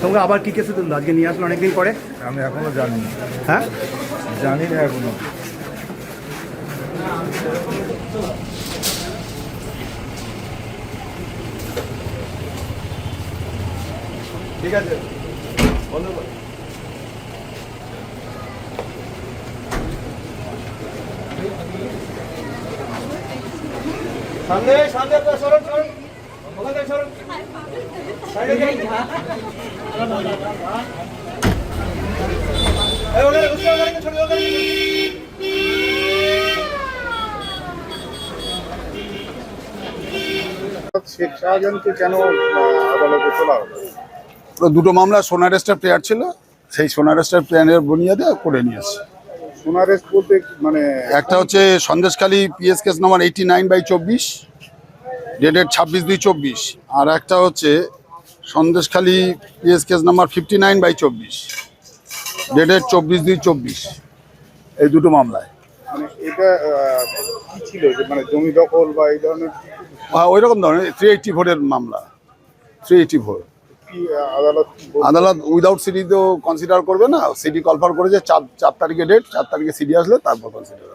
তোমরা আবার কি কেসে তুললো আজকে নিয়ে আসলো অনেকদিন পরে? আমি এখনো জানি না, হ্যাঁ, জানি না এখনো। ঠিক আছে বন্ধ কর। সামনে সামনে আপনার সরণ সরণ ওখান থেকে সরণ সাইডে যান। এই ওখানে বসে ওখানে ছড়িয়ে ওখানে শেখ শাহজাহানকে কেন আদালতে তোলা হলো? দুটো মামলা সোনার স্টার প্লেয়ার ছিল, সেই সোনার স্টার প্লেয়ারের বুনিয়াদে করে নিয়েছে। সোনার এস বলতে মানে একটা হচ্ছে Sandeshkhali PS case number 89/24 dated 26/2/24, আর একটা হচ্ছে Sandeshkhali PS case number 59/24 dated 24/2/24। এই দুটো মামলায় মানে এটা কি ছিল, যে মানে জমি দখল বা এই ধরনের ওই রকম ধরনের 384-এর মামলা। 384 কি আদালত কি বলছে? আদালত উইদাউট সিডি তো কনসিডার করবে না, সিডি কনফার্ম করেছে 4 তারিখে ডেট, 4 তারিখে সিডি আসলে তারপর কনসিডার।